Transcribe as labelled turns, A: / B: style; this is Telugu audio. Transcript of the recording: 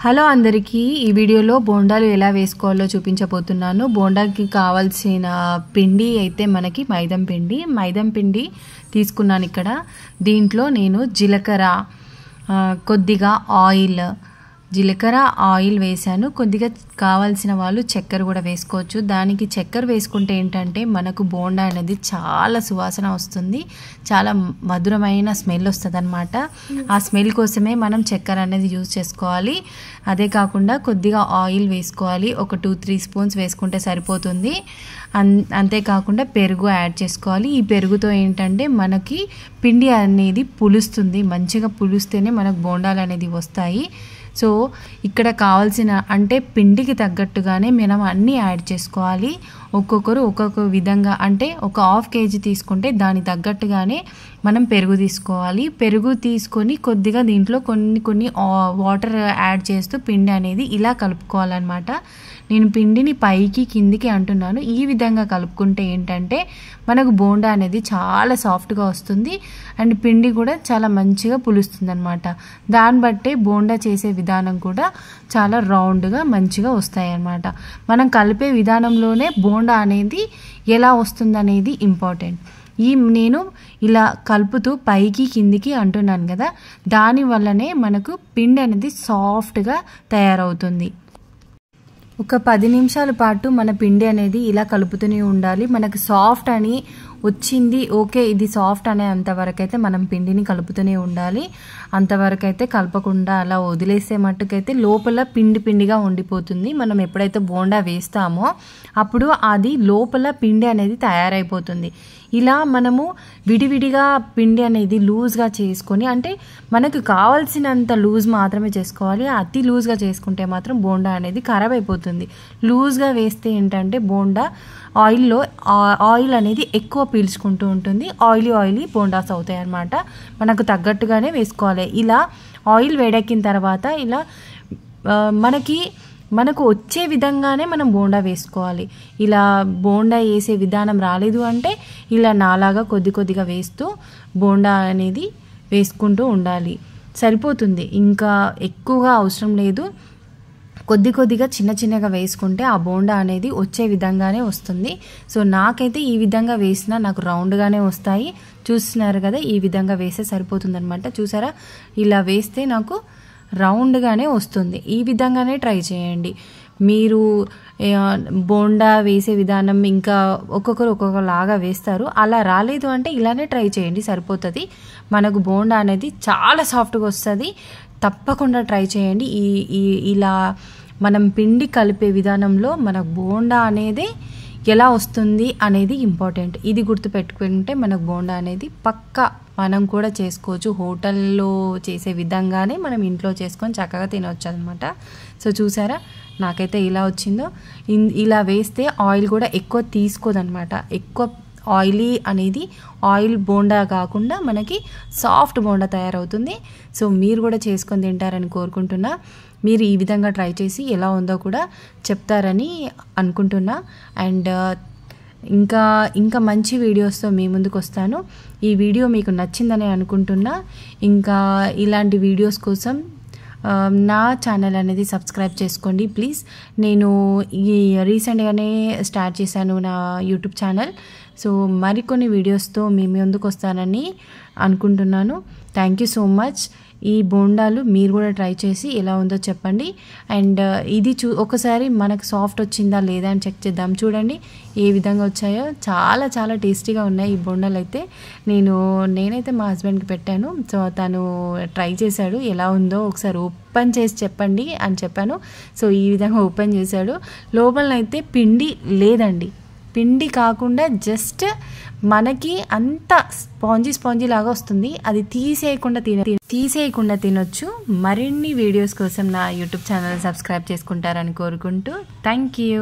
A: హలో అందరికీ ఈ వీడియోలో బోండాలు ఎలా వేసుకోవాలో చూపించబోతున్నాను. బోండాకి కావాల్సిన పిండి అయితే మనకి మైదం పిండి తీసుకున్నాను. ఇక్కడ దీంట్లో నేను జీలకర్ర, కొద్దిగా జీలకర్ర ఆయిల్ వేసాను. కొద్దిగా కావాల్సిన వాళ్ళు చక్కెర కూడా వేసుకోవచ్చు. దానికి చక్కెర వేసుకుంటే ఏంటంటే మనకు బోండా అనేది చాలా సువాసన వస్తుంది, చాలా మధురమైన స్మెల్ వస్తుంది అనమాట. ఆ స్మెల్ కోసమే మనం చక్కెర అనేది యూజ్ చేసుకోవాలి. అదే కాకుండా కొద్దిగా ఆయిల్ వేసుకోవాలి, ఒక 2-3 స్పూన్స్ వేసుకుంటే సరిపోతుంది. అంతేకాకుండా పెరుగు యాడ్ చేసుకోవాలి. ఈ పెరుగుతో ఏంటంటే మనకి పిండి అనేది పులుస్తుంది, మంచిగా పులిస్తేనే మనకు బోండాలు అనేది వస్తాయి. సో ఇక్కడ కావాల్సిన అంటే పిండికి తగ్గట్టుగానే మనం అన్నీ యాడ్ చేసుకోవాలి. ఒక్కొక్కరు ఒక్కొక్క విధంగా, అంటే ఒక 1/2 kg తీసుకుంటే దాని తగ్గట్టుగానే మనం పెరుగు తీసుకోవాలి. పెరుగు తీసుకొని కొద్దిగా దీంట్లో కొన్ని వాటర్ యాడ్ చేస్తూ పిండి అనేది ఇలా కలుపుకోవాలన్నమాట. నేను పిండిని పైకి కిందికి అంటున్నాను. ఈ విధంగా కలుపుకుంటే ఏంటంటే మనకు బోండా అనేది చాలా సాఫ్ట్గా వస్తుంది అండ్ పిండి కూడా చాలా మంచిగా పులుస్తుంది అనమాట. దాన్ని బట్టే బోండా చేసే విధానం కూడా చాలా రౌండ్గా మంచిగా వస్తాయి అన్నమాట. మనం కలిపే విధానంలోనే బోండా అనేది ఎలా వస్తుందనేది ఇంపార్టెంట్. నేను ఇలా కలుపుతూ పైకి కిందికి అంటున్నాను కదా, దానివల్లనే మనకు పిండి అనేది సాఫ్ట్గా తయారవుతుంది. ఒక 10 నిమిషాల పాటు మన పిండి అనేది ఇలా కలుపుతూనే ఉండాలి. మనకు సాఫ్ట్ అని వచ్చింది, ఓకే ఇది సాఫ్ట్ అనే అంతవరకు అయితే మనం పిండిని కలుపుతూనే ఉండాలి. అంతవరకు అయితే కలపకుండా అలా వదిలేసే మట్టుకైతే లోపల పిండిగా ఉండిపోతుంది. మనం ఎప్పుడైతే బోండా వేస్తామో అప్పుడు అది లోపల పిండి అనేది తయారైపోతుంది. ఇలా మనము విడివిడిగా పిండి అనేది లూజ్గా చేసుకొని, అంటే మనకు కావాల్సినంత లూజ్ మాత్రమే చేసుకోవాలి. అతి లూజ్గా చేసుకుంటే మాత్రం బోండా అనేది ఖరాబ్ అయిపోతుంది. లూజ్గా వేస్తే ఏంటంటే బోండా ఆయిల్ అనేది ఎక్కువ పీల్చుకుంటూ ఉంటుంది, ఆయిలీ బోండాస్ అవుతాయి అన్నమాట. మనకు తగ్గట్టుగానే వేసుకోవాలి. ఇలా ఆయిల్ వేడెక్కిన తర్వాత ఇలా మనకు వచ్చే విధంగానే మనం బోండా వేసుకోవాలి. ఇలా బోండా వేసే విధానం రాలేదు అంటే ఇలా నాలాగా కొద్దిగా వేస్తూ బోండా అనేది వేసుకుంటూ ఉండాలి, సరిపోతుంది. ఇంకా ఎక్కువగా అవసరం లేదు. కొద్దిగా చిన్నగా వేసుకుంటే ఆ బోండా అనేది వచ్చే విధంగానే వస్తుంది. సో నాకైతే ఈ విధంగా వేసినా నాకు రౌండ్గానే వస్తాయి. చూస్తున్నారు కదా, ఈ విధంగా వేస్తే సరిపోతుంది అనమాట. చూసారా, ఇలా వేస్తే నాకు రౌండ్గానే వస్తుంది. ఈ విధంగానే ట్రై చేయండి. మీరు బోండా వేసే విధానం ఇంకా ఒక్కొక్కలాగా వేస్తారు. అలా రాలేదు అంటే ఇలానే ట్రై చేయండి, సరిపోతుంది. మనకు బోండా అనేది చాలా సాఫ్ట్గా వస్తుంది. తప్పకుండా ట్రై చేయండి. ఇలా మనం పిండి కలిపే విధానంలో మన బోండా అనేది ఎలా వస్తుంది అనేది ఇంపార్టెంట్. ఇది గుర్తుపెట్టుకుంటే మనకు బోండా అనేది పక్కా మనం కూడా చేసుకోవచ్చు. హోటల్లో చేసే విధంగానే మనం ఇంట్లో చేసుకొని చక్కగా తినవచ్చు అనమాట. సో చూసారా, నాకైతే ఇలా వచ్చిందో. ఇలా వేస్తే ఆయిల్ కూడా ఎక్కువ తీసుకోదనమాట. ఎక్కువ ఆయిల్ బోండా కాకుండా మనకి సాఫ్ట్ బోండా తయారవుతుంది. సో మీరు కూడా చేసుకొని తింటారని కోరుకుంటున్నా. మీరు ఈ విధంగా ట్రై చేసి ఎలా ఉందో కూడా చెప్తారని అనుకుంటున్నా. అండ్ ఇంకా మంచి వీడియోస్తో మీ ముందుకు వస్తాను. ఈ వీడియో మీకు నచ్చిందని అనుకుంటున్నా. ఇంకా ఇలాంటి వీడియోస్ కోసం నా ఛానల్ అనేది సబ్స్క్రైబ్ చేసుకోండి ప్లీజ్. నేను రీసెంట్గానే స్టార్ట్ చేశాను నా యూట్యూబ్ ఛానల్. సో మరికొన్ని వీడియోస్తో మీ ముందుకు వస్తానని అనుకుంటున్నాను. Thank you so much. ఈ బోండాలు మీరు కూడా ట్రై చేసి ఎలా ఉందో చెప్పండి. అండ్ ఇది ఒకసారి మనకు సాఫ్ట్ వచ్చిందా లేదా అని చెక్ చేద్దాం. చూడండి ఏ విధంగా వచ్చాయో, చాలా టేస్టీగా ఉన్నాయి ఈ బోండాలు అయితే. నేనైతే మా హస్బెండ్కి పెట్టాను. సో తను ట్రై చేశాడు, ఎలా ఉందో ఒకసారి ఓపెన్ చేసి చెప్పండి అని చెప్పాను. సో ఈ విధంగా ఓపెన్ చేశాడు. లోపలనైతే పిండి లేదండి, పిండి కాకుండా జస్ట్ మనకి అంత స్పాంజీ లాగా వస్తుంది. అది తీసేయకుండా తినొచ్చు. మరిన్ని వీడియోస్ కోసం నా యూట్యూబ్ ఛానల్ సబ్స్క్రైబ్ చేసుకుంటారని కోరుకుంటూ థ్యాంక్ యూ.